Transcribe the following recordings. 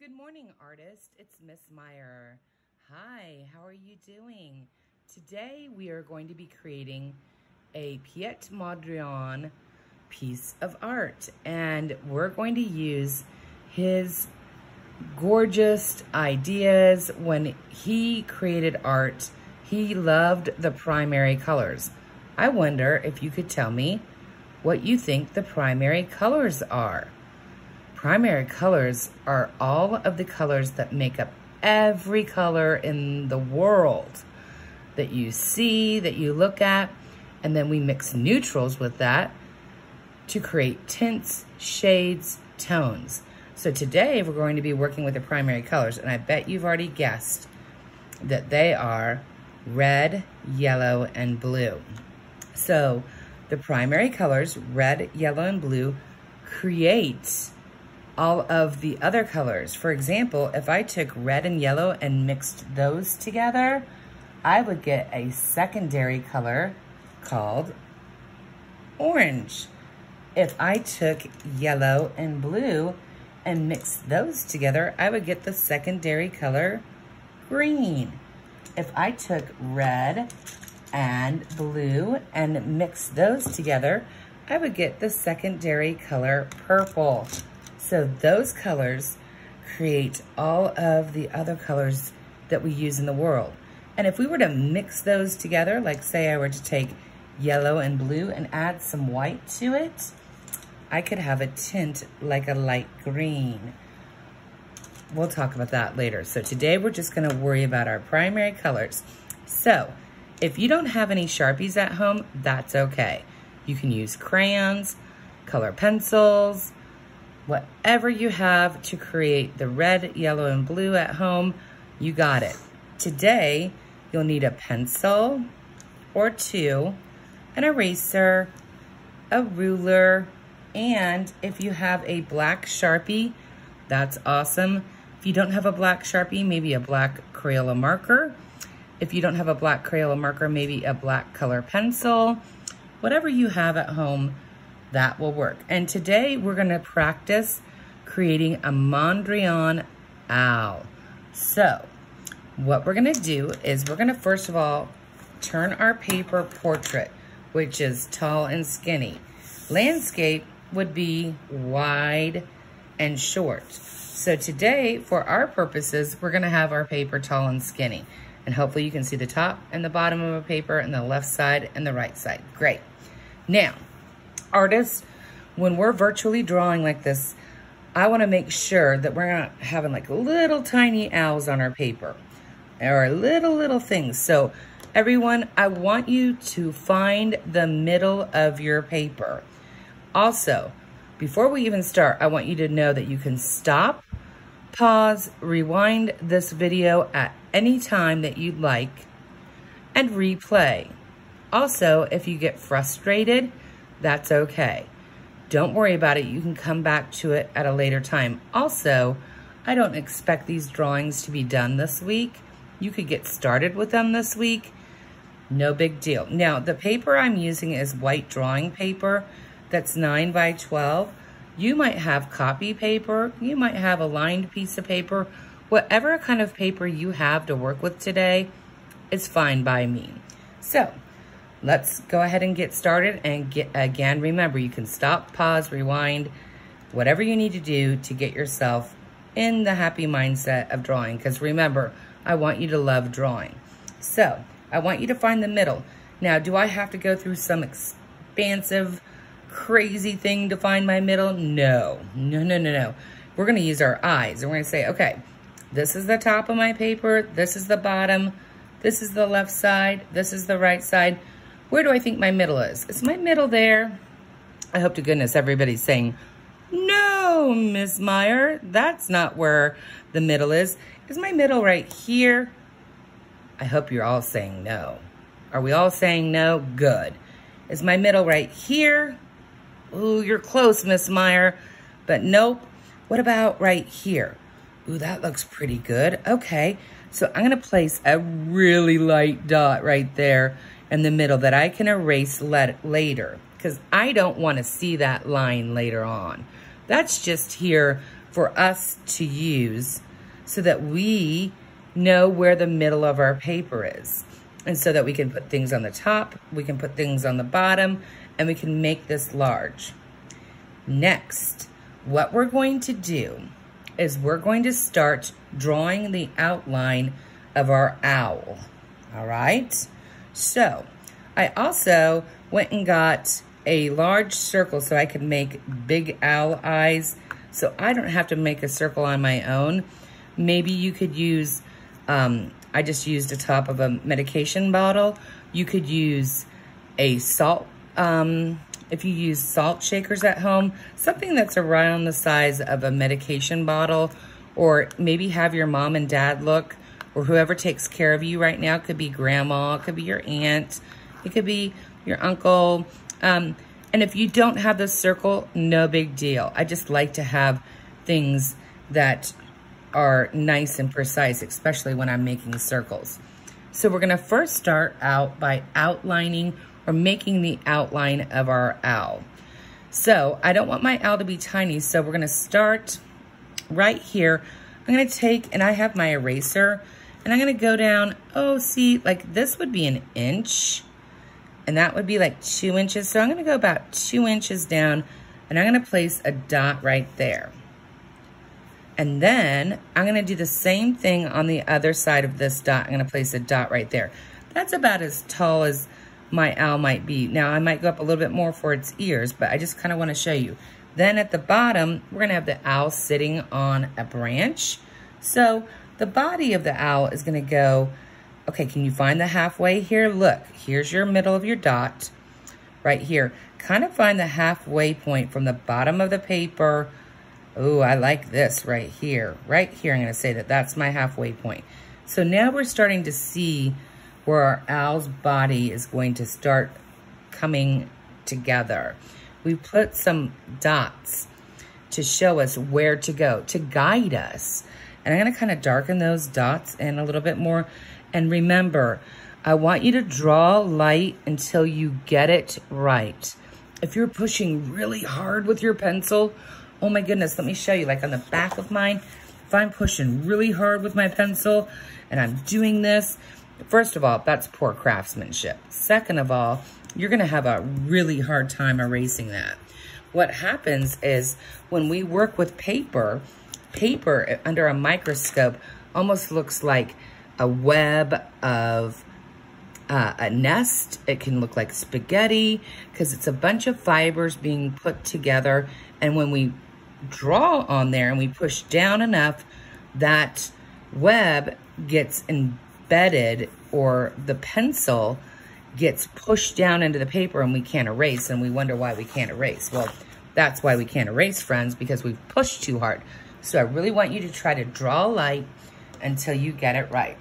Good morning, artist. It's Miss Meyer. Hi, how are you doing? Today we are going to be creating a Piet Mondrian piece of art, and we're going to use his gorgeous ideas. When he created art, he loved the primary colors. I wonder if you could tell me what you think the primary colors are. Primary colors are all of the colors that make up every color in the world that you see, that you look at, and then we mix neutrals with that to create tints, shades, tones. So today we're going to be working with the primary colors, and I bet you've already guessed that they are red, yellow, and blue. So the primary colors, red, yellow, and blue, create all of the other colors. For example, if I took red and yellow and mixed those together, I would get a secondary color called orange. If I took yellow and blue and mixed those together, I would get the secondary color green. If I took red and blue and mixed those together, I would get the secondary color purple. So those colors create all of the other colors that we use in the world. And if we were to mix those together, like say I were to take yellow and blue and add some white to it, I could have a tint like a light green. We'll talk about that later. So today we're just gonna worry about our primary colors. So if you don't have any Sharpies at home, that's okay. You can use crayons, color pencils, whatever you have to create the red, yellow, and blue at home, you got it. Today, you'll need a pencil or two, an eraser, a ruler, and if you have a black Sharpie, that's awesome. If you don't have a black Sharpie, maybe a black Crayola marker. If you don't have a black Crayola marker, maybe a black color pencil. Whatever you have at home, that will work. And today we're gonna practice creating a Mondrian Owl. So what we're gonna do is we're gonna first of all turn our paper portrait, which is tall and skinny. Landscape would be wide and short. So today, for our purposes, we're gonna have our paper tall and skinny. And hopefully you can see the top and the bottom of a paper and the left side and the right side. Great. Now, artists, when we're virtually drawing like this, I want to make sure that we're not having like little tiny owls on our paper or little things. So everyone, I want you to find the middle of your paper. Also, before we even start, I want you to know that you can stop, pause, rewind this video at any time that you'd like and replay. Also, if you get frustrated, that's okay. Don't worry about it. You can come back to it at a later time. Also, I don't expect these drawings to be done this week. You could get started with them this week. No big deal. Now, the paper I'm using is white drawing paper that's 9 by 12. You might have copy paper. You might have a lined piece of paper. Whatever kind of paper you have to work with today is fine by me. So, let's go ahead and get started, and again, remember, you can stop, pause, rewind, whatever you need to do to get yourself in the happy mindset of drawing, because remember, I want you to love drawing. So, I want you to find the middle. Now, do I have to go through some expansive, crazy thing to find my middle? No. We're gonna use our eyes, and we're gonna say, okay, this is the top of my paper, this is the bottom, this is the left side, this is the right side. Where do I think my middle is? Is my middle there? I hope to goodness everybody's saying, no, Miss Meyer, that's not where the middle is. Is my middle right here? I hope you're all saying no. Are we all saying no? Good. Is my middle right here? Ooh, you're close, Miss Meyer, but nope. What about right here? Ooh, that looks pretty good. Okay, so I'm gonna place a really light dot right there in the middle that I can erase later, because I don't want to see that line later on. That's just here for us to use so that we know where the middle of our paper is. And so that we can put things on the top, we can put things on the bottom, and we can make this large. Next, what we're going to do is we're going to start drawing the outline of our owl, all right? So, I also went and got a large circle so I could make big owl eyes, so I don't have to make a circle on my own. Maybe you could use, I just used the top of a medication bottle. You could use a salt, if you use salt shakers at home, something that's around the size of a medication bottle, or maybe have your mom and dad look, or whoever takes care of you right now. It could be grandma, it could be your aunt, it could be your uncle. And if you don't have this circle, no big deal. I just like to have things that are nice and precise, especially when I'm making circles. So we're gonna first start out by outlining or making the outline of our owl. So I don't want my owl to be tiny, so we're gonna start right here. I'm gonna take, and I have my eraser, and I'm gonna go down, oh, see, like this would be 1 inch, and that would be like 2 inches. So I'm gonna go about 2 inches down, and I'm gonna place a dot right there. And then I'm gonna do the same thing on the other side of this dot. I'm gonna place a dot right there. That's about as tall as my owl might be. Now I might go up a little bit more for its ears, but I just kind of want to show you. Then at the bottom, we're gonna have the owl sitting on a branch. So the body of the owl is gonna go, okay, can you find the halfway here? Look, here's your middle of your dot right here. Kind of find the halfway point from the bottom of the paper. Oh, I like this right here. Right here, I'm gonna say that that's my halfway point. So now we're starting to see where our owl's body is going to start coming together. We put some dots to show us where to go, to guide us. And I'm gonna kind of darken those dots in a little bit more. And remember, I want you to draw light until you get it right. If you're pushing really hard with your pencil, oh my goodness, let me show you, like on the back of mine, if I'm pushing really hard with my pencil and I'm doing this, first of all, that's poor craftsmanship. Second of all, you're gonna have a really hard time erasing that. What happens is when we work with paper, paper under a microscope almost looks like a web of a nest. It can look like spaghetti because it's a bunch of fibers being put together. And when we draw on there and we push down enough, that web gets embedded, or the pencil gets pushed down into the paper and we can't erase, and we wonder why we can't erase. Well, that's why we can't erase, friends, because we've pushed too hard. So I really want you to try to draw light until you get it right.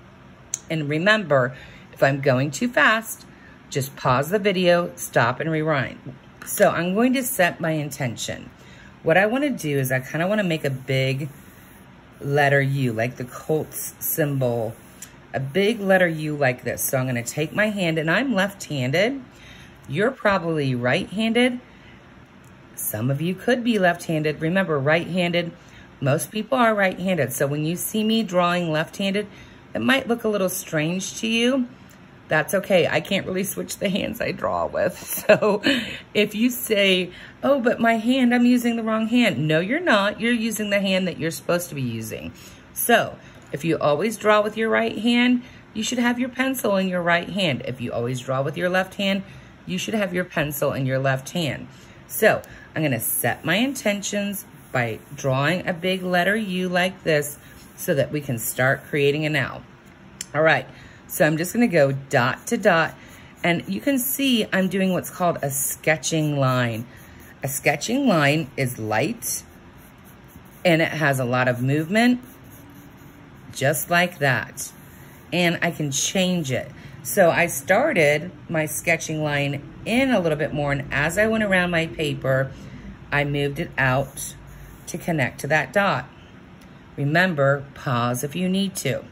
And remember, if I'm going too fast, just pause the video, stop and rewind. So I'm going to set my intention. What I want to do is I kind of want to make a big letter U, like the Colts symbol, a big letter U like this. So I'm going to take my hand, and I'm left-handed. You're probably right-handed. Some of you could be left-handed. Remember, right-handed, most people are right-handed. So when you see me drawing left-handed, it might look a little strange to you. That's okay. I can't really switch the hands I draw with. So if you say, oh, but my hand, I'm using the wrong hand. No, you're not. You're using the hand that you're supposed to be using. So if you always draw with your right hand, you should have your pencil in your right hand. If you always draw with your left hand, you should have your pencil in your left hand. So I'm going to set my intentions by drawing a big letter U like this so that we can start creating an owl. All right. So I'm just gonna go dot to dot, and you can see I'm doing what's called a sketching line. A sketching line is light, and it has a lot of movement, just like that. And I can change it. So I started my sketching line in a little bit more, and as I went around my paper, I moved it out to connect to that dot. Remember, pause if you need to.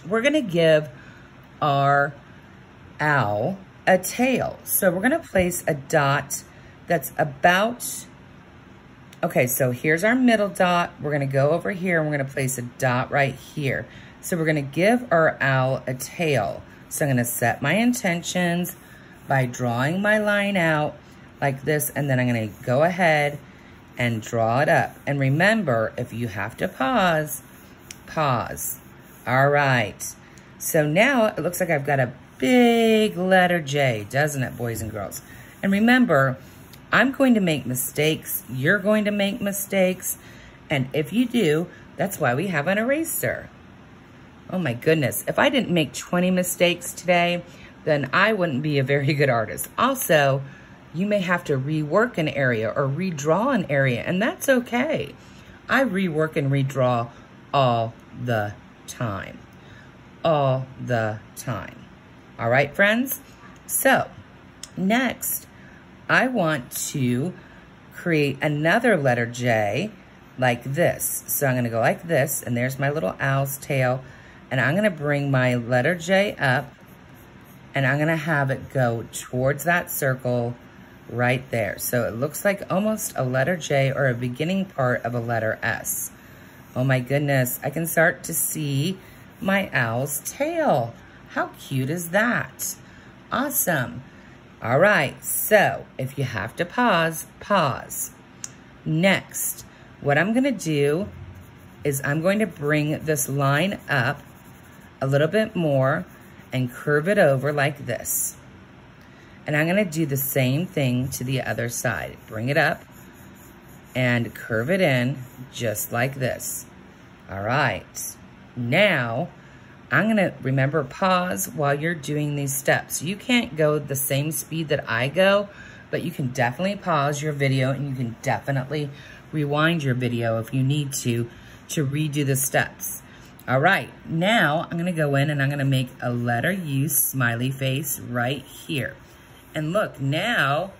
We're gonna give our owl a tail. So we're gonna place a dot that's about Okay, so here's our middle dot. We're gonna go over here and we're gonna place a dot right here. So we're gonna give our owl a tail. So I'm gonna set my intentions by drawing my line out like this, and then I'm gonna go ahead and draw it up. And remember, if you have to pause, pause. All right. So now it looks like I've got a big letter J, doesn't it, boys and girls? And remember, I'm going to make mistakes. You're going to make mistakes. And if you do, that's why we have an eraser. Oh my goodness. If I didn't make 20 mistakes today, then I wouldn't be a very good artist. Also, you may have to rework an area or redraw an area, and that's okay. I rework and redraw all the time. All the time. All right, friends? So, next, I want to create another letter J like this. So I'm gonna go like this, and there's my little owl's tail, and I'm gonna bring my letter J up, and I'm gonna have it go towards that circle right there. So it looks like almost a letter J or a beginning part of a letter S. Oh my goodness, I can start to see my owl's tail. How cute is that? Awesome. All right, so if you have to pause, pause. Next, what I'm gonna do is I'm going to bring this line up a little bit more and curve it over like this. And I'm gonna do the same thing to the other side. Bring it up and curve it in just like this. All right, now, I'm gonna, remember, pause while you're doing these steps. You can't go the same speed that I go, but you can definitely pause your video, and you can definitely rewind your video if you need to redo the steps. All right, now I'm gonna go in and I'm gonna make a letter U smiley face right here. And look, now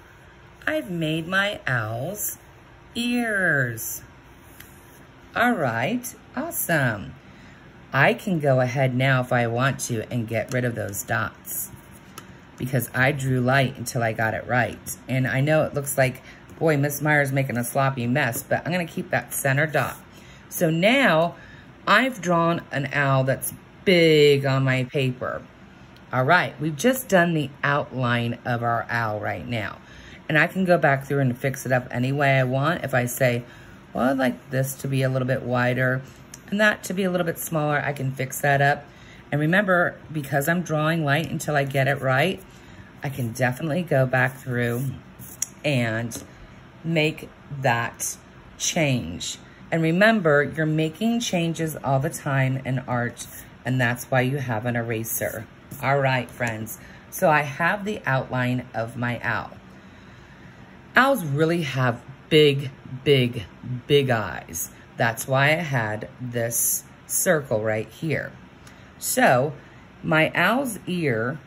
I've made my owl's ears. All right, awesome. I can go ahead now if I want to and get rid of those dots because I drew light until I got it right. And I know it looks like, boy, Miss Meyer's making a sloppy mess, but I'm gonna keep that center dot. So now I've drawn an owl that's big on my paper. All right, we've just done the outline of our owl right now. And I can go back through and fix it up any way I want. If I say, well, I'd like this to be a little bit wider and that to be a little bit smaller, I can fix that up. And remember, because I'm drawing light until I get it right, I can definitely go back through and make that change. And remember, you're making changes all the time in art, and that's why you have an eraser. All right, friends. So I have the outline of my owl. Owls really have big, big, big eyes. That's why I had this circle right here. So my owl's ear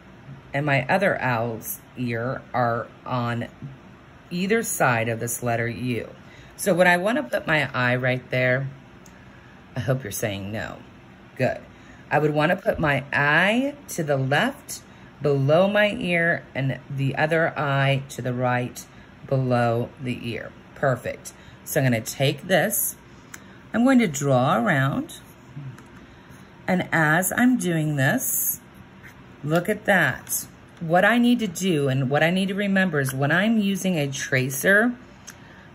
and my other owl's ear are on either side of this letter U. So when I want to put my eye right there, I hope you're saying no. Good. I would want to put my eye to the left below my ear and the other eye to the right below the ear. Perfect. So I'm going to take this. I'm going to draw around, and as I'm doing this, look at that. What I need to do and what I need to remember is when I'm using a tracer,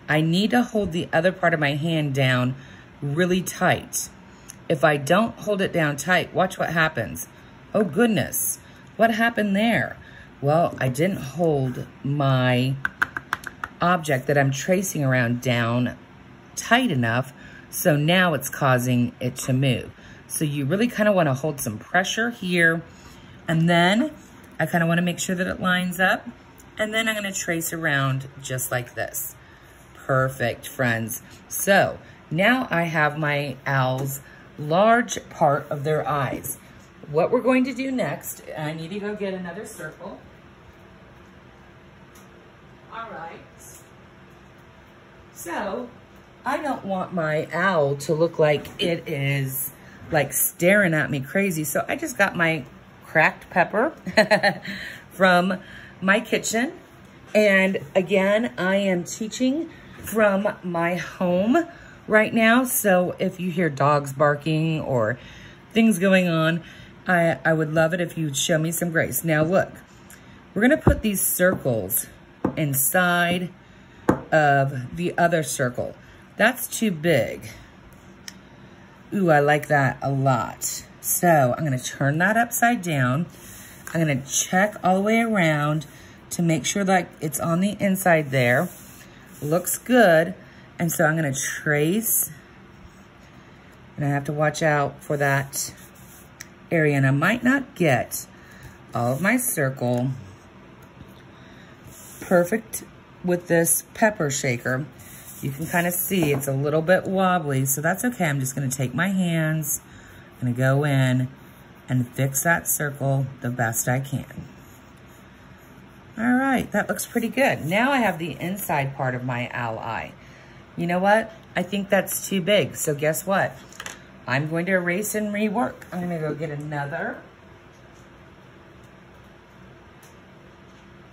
I need to hold the other part of my hand down really tight. If I don't hold it down tight, watch what happens. Oh goodness, what happened there? Well, I didn't hold my object that I'm tracing around down tight enough. So now it's causing it to move. So you really kind of want to hold some pressure here. And then I kind of want to make sure that it lines up. And then I'm going to trace around just like this. Perfect, friends. So now I have my owl's large part of their eyes. What we're going to do next, I need to go get another circle. All right. So I don't want my owl to look like it is like staring at me crazy. So I just got my cracked pepper from my kitchen. And again, I am teaching from my home right now. So if you hear dogs barking or things going on, I would love it if you'd show me some grace. Now look, we're gonna put these circles inside of the other circle. That's too big. Ooh, I like that a lot. So I'm gonna turn that upside down. I'm gonna check all the way around to make sure that it's on the inside there. Looks good. And so I'm gonna trace, and I have to watch out for that area, and I might not get all of my circle perfect with this pepper shaker. You can kind of see it's a little bit wobbly, so that's okay. I'm just gonna take my hands, I'm gonna go in and fix that circle the best I can. All right, that looks pretty good. Now I have the inside part of my owl eye. You know what? I think that's too big, so guess what? I'm going to erase and rework. I'm gonna go get another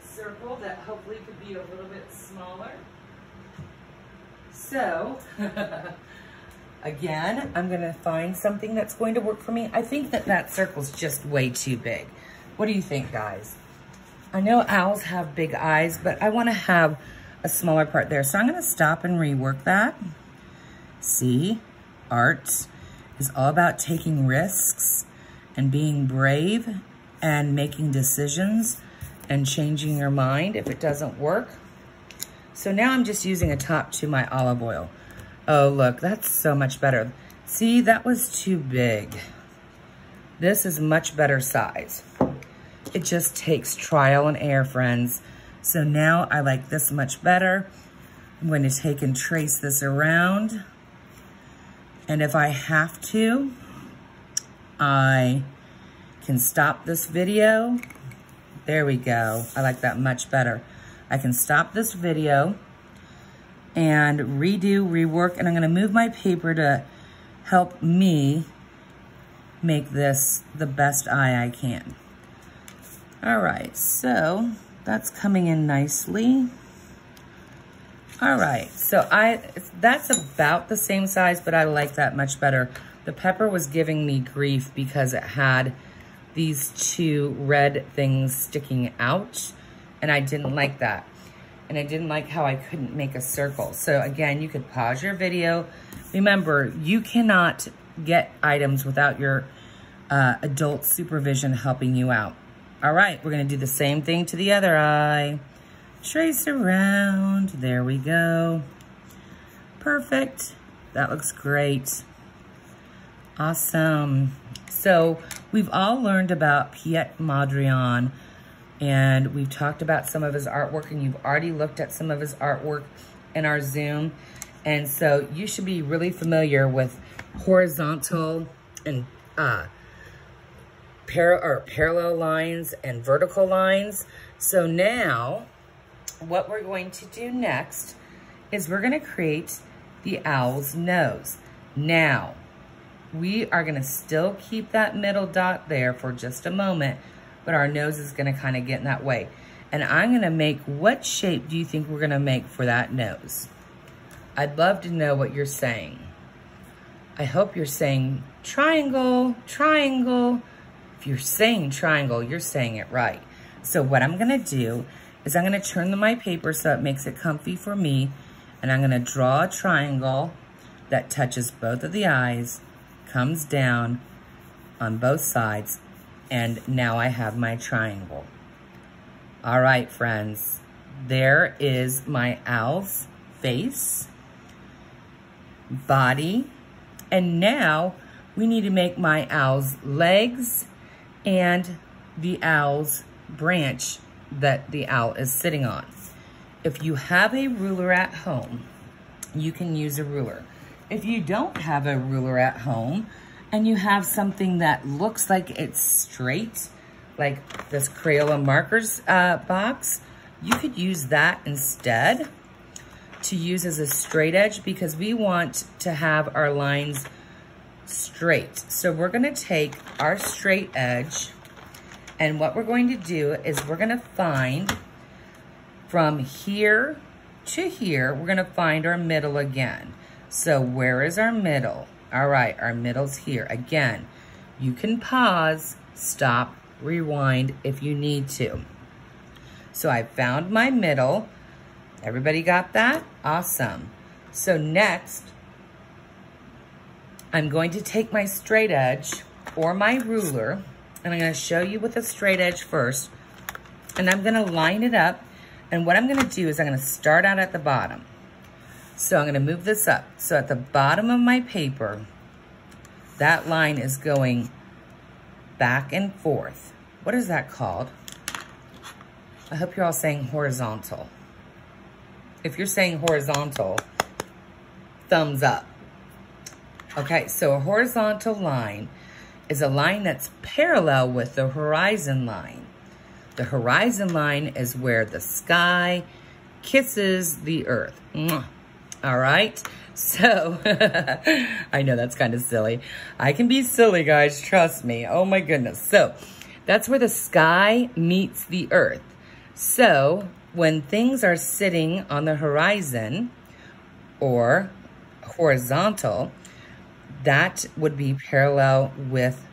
circle that hopefully could be a little bit smaller. So, again, I'm gonna find something that's going to work for me. I think that that circle's just way too big. What do you think, guys? I know owls have big eyes, but I wanna have a smaller part there. So I'm gonna stop and rework that. See, art is all about taking risks and being brave and making decisions and changing your mind if it doesn't work. So now I'm just using a top to my olive oil. Oh, look, that's so much better. See, that was too big. This is much better size. It just takes trial and error, friends. So now I like this much better. I'm going to take and trace this around. And if I have to, I can stop this video. There we go. I like that much better. I can stop this video and rework, and I'm gonna move my paper to help me make this the best eye I can. All right, so that's coming in nicely. All right, so that's about the same size, but I like that much better. The pepper was giving me grief because it had these two red things sticking out, and I didn't like that. And I didn't like how I couldn't make a circle. So again, you could pause your video. Remember, you cannot get items without your adult supervision helping you out. All right, we're gonna do the same thing to the other eye. Trace around, there we go. Perfect, that looks great. Awesome. So we've all learned about Piet Mondrian, and we've talked about some of his artwork, and you've already looked at some of his artwork in our Zoom. And so you should be really familiar with horizontal and parallel lines and vertical lines. So now what we're going to do next is we're gonna create the owl's nose. Now, we are gonna still keep that middle dot there for just a moment, but our nose is gonna kind of get in that way. And I'm gonna make, what shape do you think we're gonna make for that nose? I'd love to know what you're saying. I hope you're saying triangle, triangle. If you're saying triangle, you're saying it right. So what I'm gonna do is I'm gonna turn my paper so it makes it comfy for me, and I'm gonna draw a triangle that touches both of the eyes, comes down on both sides, and now I have my triangle. All right, friends, there is my owl's face, body, and now we need to make my owl's legs and the owl's branch that the owl is sitting on. If you have a ruler at home, you can use a ruler. If you don't have a ruler at home and you have something that looks like it's straight, like this Crayola markers box, you could use that instead to use as a straight edge, because we want to have our lines straight. So we're gonna take our straight edge, and what we're going to do is we're gonna find from here to here, we're gonna find our middle again. So where is our middle? All right, our middle's here. Again, you can pause, stop, rewind if you need to. So I found my middle. Everybody got that? Awesome. So next, I'm going to take my straight edge or my ruler, and I'm gonna show you with a straight edge first, and I'm gonna line it up. And what I'm gonna do is I'm gonna start out at the bottom. So I'm gonna move this up. So at the bottom of my paper, that line is going back and forth. What is that called? I hope you're all saying horizontal. If you're saying horizontal, thumbs up. Okay, so a horizontal line is a line that's parallel with the horizon line. The horizon line is where the sky kisses the earth. Mwah. All right, so I know that's kind of silly. I can be silly, guys, trust me. Oh my goodness. So that's where the sky meets the earth. So when things are sitting on the horizon or horizontal, that would be parallel with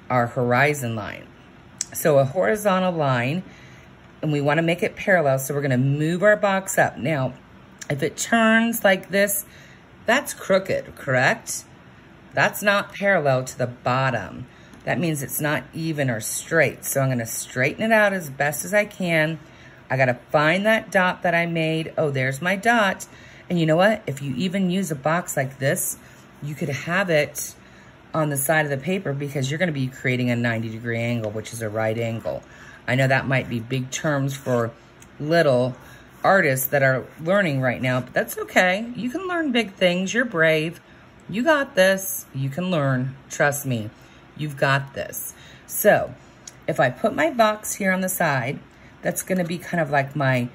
our horizon line. So a horizontal line, and we want to make it parallel, so we're going to move our box up. Now, if it turns like this, that's crooked, correct? That's not parallel to the bottom. That means it's not even or straight. So I'm going to straighten it out as best as I can. I got to find that dot that I made. Oh, there's my dot. And you know what? If you even use a box like this, you could have it on the side of the paper because you're going to be creating a 90-degree angle, which is a right angle. I know that might be big terms for little artists that are learning right now, but that's okay. You can learn big things. You're brave. You got this. You can learn. Trust me. You've got this. So if I put my box here on the side, that's going to be kind of like my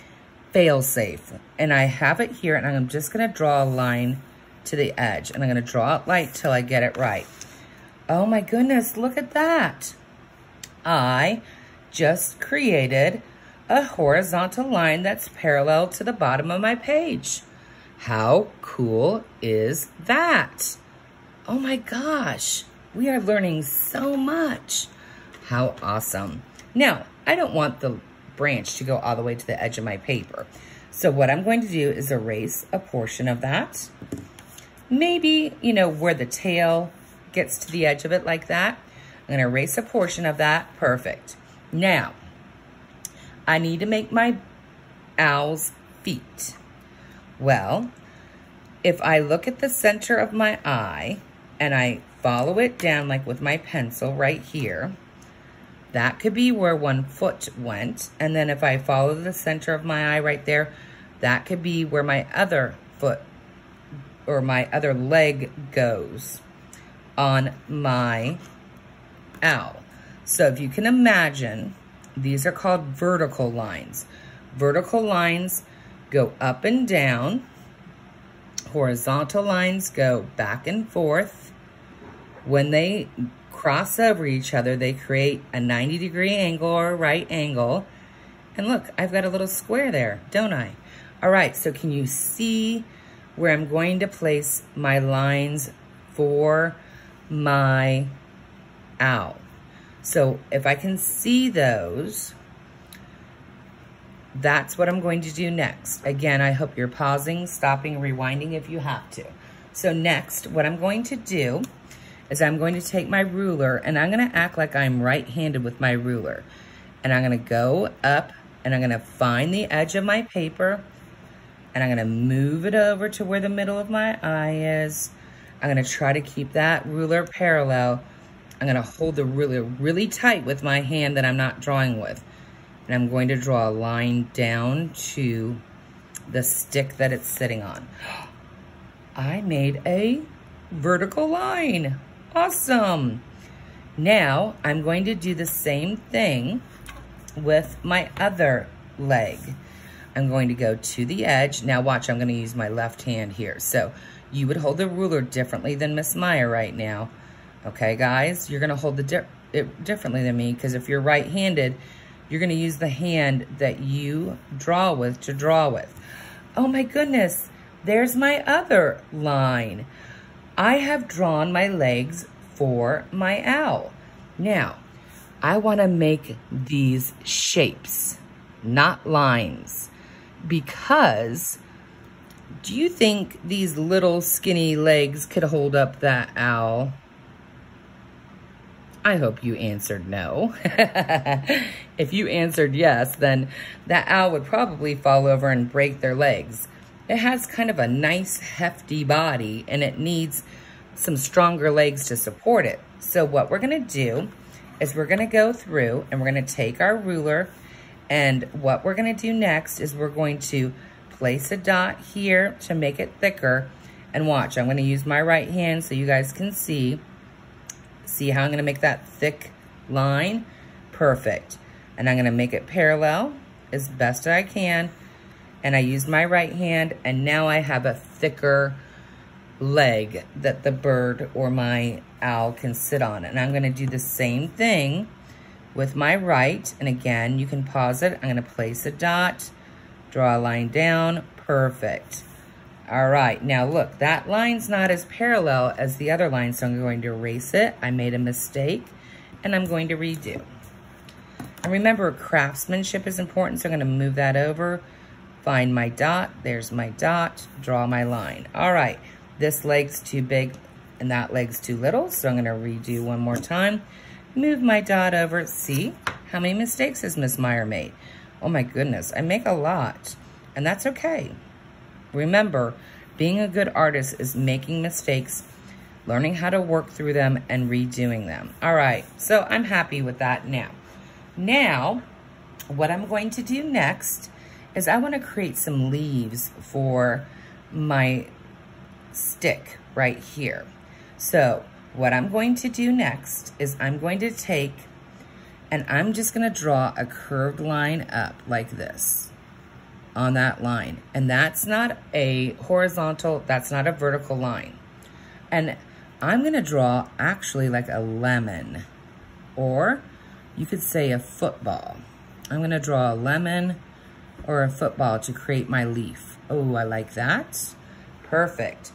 fail-safe. And I have it here, and I'm just going to draw a line to the edge. And I'm going to draw it light till I get it right. Oh my goodness, look at that. I just created a horizontal line that's parallel to the bottom of my page. How cool is that? Oh my gosh, we are learning so much. How awesome. Now, I don't want the branch to go all the way to the edge of my paper. So what I'm going to do is erase a portion of that. Maybe, you know, where the tail gets to the edge of it like that. I'm going to erase a portion of that. Perfect. Now, I need to make my owl's feet. Well, if I look at the center of my eye and I follow it down like with my pencil right here, that could be where one foot went. And then if I follow the center of my eye right there, that could be where my other foot or my other leg goes on my owl. So if you can imagine, these are called vertical lines. Vertical lines go up and down. Horizontal lines go back and forth. When they cross over each other, they create a 90-degree angle or a right angle. And look, I've got a little square there, don't I? All right, so can you see where I'm going to place my lines for my owl? So if I can see those, that's what I'm going to do next. Again, I hope you're pausing, stopping, rewinding if you have to. So next, what I'm going to do is I'm going to take my ruler and I'm going to act like I'm right-handed with my ruler. And I'm going to go up and I'm going to find the edge of my paper and I'm going to move it over to where the middle of my eye is. I'm going to try to keep that ruler parallel. I'm going to hold the ruler really tight with my hand that I'm not drawing with. And I'm going to draw a line down to the stick that it's sitting on. I made a vertical line. Awesome. Now I'm going to do the same thing with my other leg. I'm going to go to the edge. Now watch, I'm going to use my left hand here. So you would hold the ruler differently than Miss Maya right now. Okay, guys? You're going to hold it differently than me because if you're right-handed, you're going to use the hand that you draw with to draw with. Oh my goodness, there's my other line. I have drawn my legs for my owl. Now, I want to make these shapes, not lines, because do you think these little skinny legs could hold up that owl? I hope you answered no. If you answered yes, then that owl would probably fall over and break their legs. It has kind of a nice hefty body and it needs some stronger legs to support it. So what we're gonna do is we're gonna go through and we're gonna take our ruler, and what we're gonna do next is we're going to place a dot here to make it thicker. And watch, I'm gonna use my right hand so you guys can see how I'm gonna make that thick line? Perfect. And I'm gonna make it parallel as best I can. And I use my right hand, and now I have a thicker leg that the bird or my owl can sit on. And I'm gonna do the same thing with my right. And again, you can pause it. I'm gonna place a dot, draw a line down, perfect. All right, now look, that line's not as parallel as the other line, so I'm going to erase it. I made a mistake, and I'm going to redo. And remember, craftsmanship is important, so I'm gonna move that over, find my dot, there's my dot, draw my line. All right, this leg's too big and that leg's too little, so I'm gonna redo one more time. Move my dot over. See, how many mistakes has Miss Meyer made? Oh my goodness, I make a lot, and that's okay. Remember, being a good artist is making mistakes, learning how to work through them, and redoing them. All right, so I'm happy with that now. Now, what I'm going to do next is I want to create some leaves for my stick right here. So what I'm going to do next is I'm going to take and I'm just going to draw a curved line up like this on that line. And that's not a horizontal, that's not a vertical line. And I'm going to draw actually like a lemon, or you could say a football. I'm going to draw a lemon or a football to create my leaf. Oh, I like that. Perfect.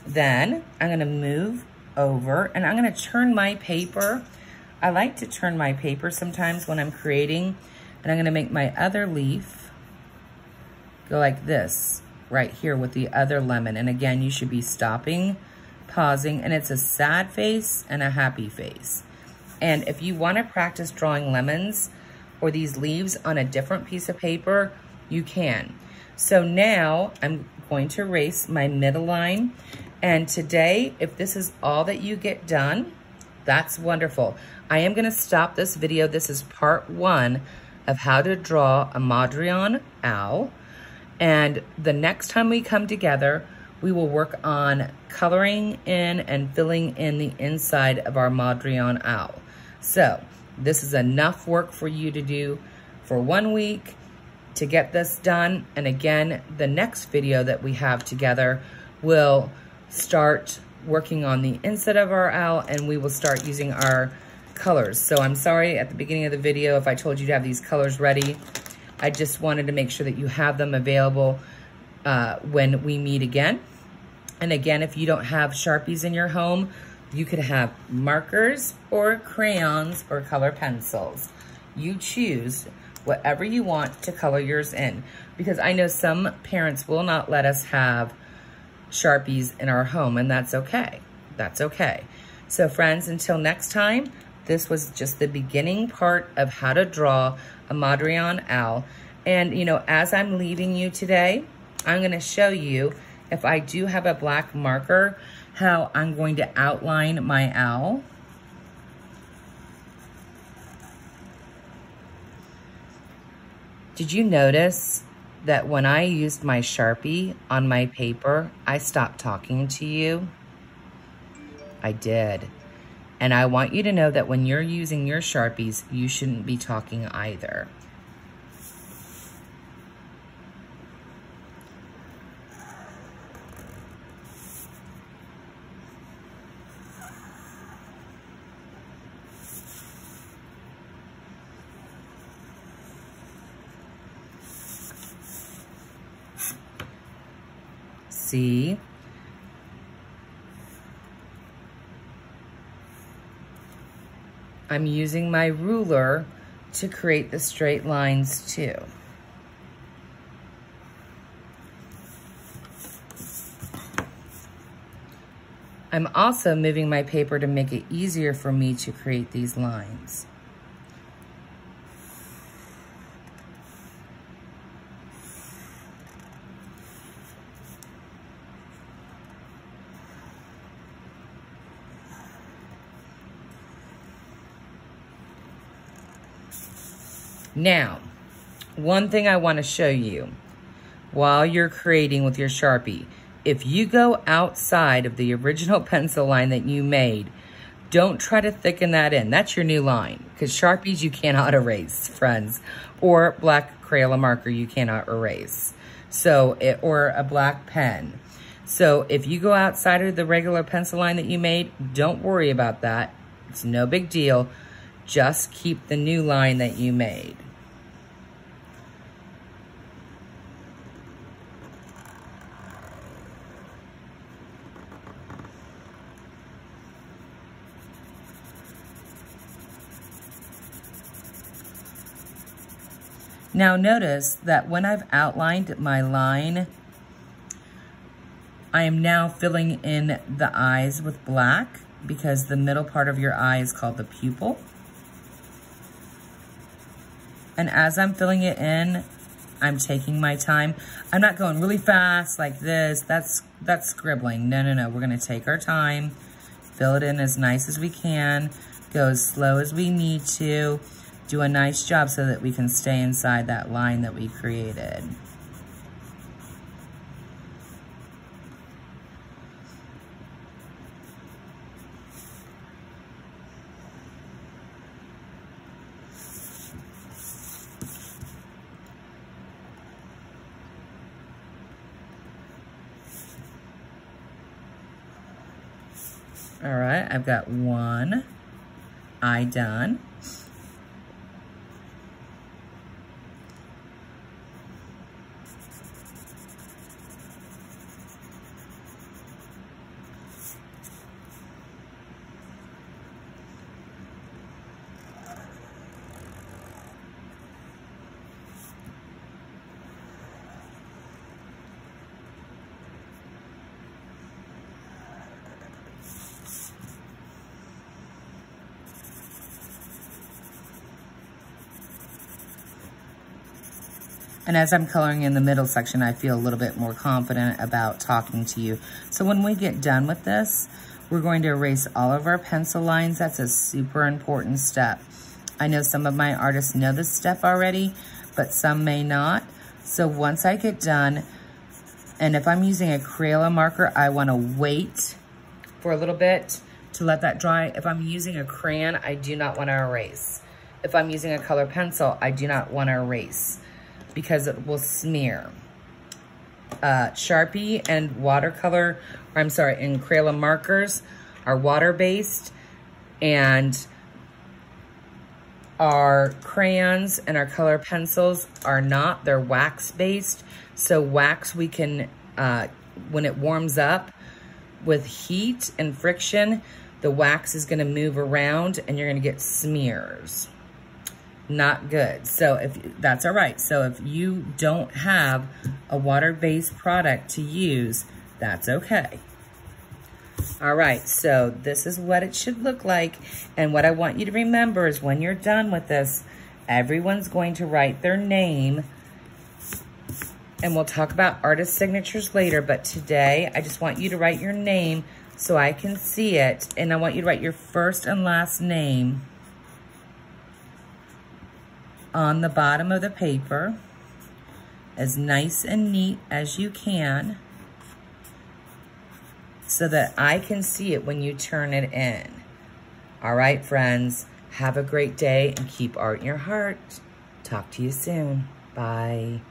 Then I'm going to move over and I'm going to turn my paper. I like to turn my paper sometimes when I'm creating, and I'm going to make my other leaf go like this right here with the other lemon. And again, you should be stopping, pausing, and it's a sad face and a happy face. And if you want to practice drawing lemons or these leaves on a different piece of paper, you can. So now I'm going to erase my middle line. And today, if this is all that you get done, that's wonderful. I am going to stop this video. This is part 1 of how to draw a Mondrian owl. And the next time we come together, we will work on coloring in and filling in the inside of our Mondrian owl. So this is enough work for you to do for 1 week to get this done. And again, the next video that we have together will start working on the inside of our owl, and we will start using our colors. So I'm sorry at the beginning of the video if I told you to have these colors ready. I just wanted to make sure that you have them available when we meet again. And again, if you don't have Sharpies in your home, you could have markers or crayons or color pencils. You choose whatever you want to color yours in, because I know some parents will not let us have Sharpies in our home, and that's okay. That's okay. So friends, until next time, this was just the beginning part of how to draw a Mondrian owl. And you know, as I'm leaving you today, I'm going to show you, if I do have a black marker, how I'm going to outline my owl. Did you notice that when I used my Sharpie on my paper, I stopped talking to you? I did. And I want you to know that when you're using your Sharpies, you shouldn't be talking either. See? I'm using my ruler to create the straight lines too. I'm also moving my paper to make it easier for me to create these lines. Now, one thing I want to show you while you're creating with your Sharpie, if you go outside of the original pencil line that you made, don't try to thicken that in. That's your new line, because Sharpies you cannot erase, friends, or black Crayola marker you cannot erase. So, or a black pen. So if you go outside of the regular pencil line that you made, don't worry about that. It's no big deal. Just keep the new line that you made. Now notice that when I've outlined my line, I am now filling in the eyes with black because the middle part of your eye is called the pupil. And as I'm filling it in, I'm taking my time. I'm not going really fast like this. That's scribbling. No. We're gonna take our time, fill it in as nice as we can, go as slow as we need to, do a nice job so that we can stay inside that line that we created. All right, I've got one eye done. And as I'm coloring in the middle section, I feel a little bit more confident about talking to you. So when we get done with this, we're going to erase all of our pencil lines. That's a super important step. I know some of my artists know this step already, but some may not. So once I get done, and if I'm using a Crayola marker, I want to wait for a little bit to let that dry. If I'm using a crayon, I do not want to erase. If I'm using a color pencil, I do not want to erase, because it will smear. Sharpie and watercolor, or I'm sorry, and Crayola markers are water-based, and our crayons and our color pencils are not. They're wax-based. So wax, we can, when it warms up with heat and friction, the wax is gonna move around and you're gonna get smears. Not good. So that's all right. So if you don't have a water-based product to use, that's okay. All right, so this is what it should look like. And what I want you to remember is when you're done with this, everyone's going to write their name. And we'll talk about artist signatures later, but today I just want you to write your name so I can see it. And I want you to write your first and last name on the bottom of the paper, as nice and neat as you can, so that I can see it when you turn it in. All right, friends, have a great day and keep art in your heart. Talk to you soon. Bye.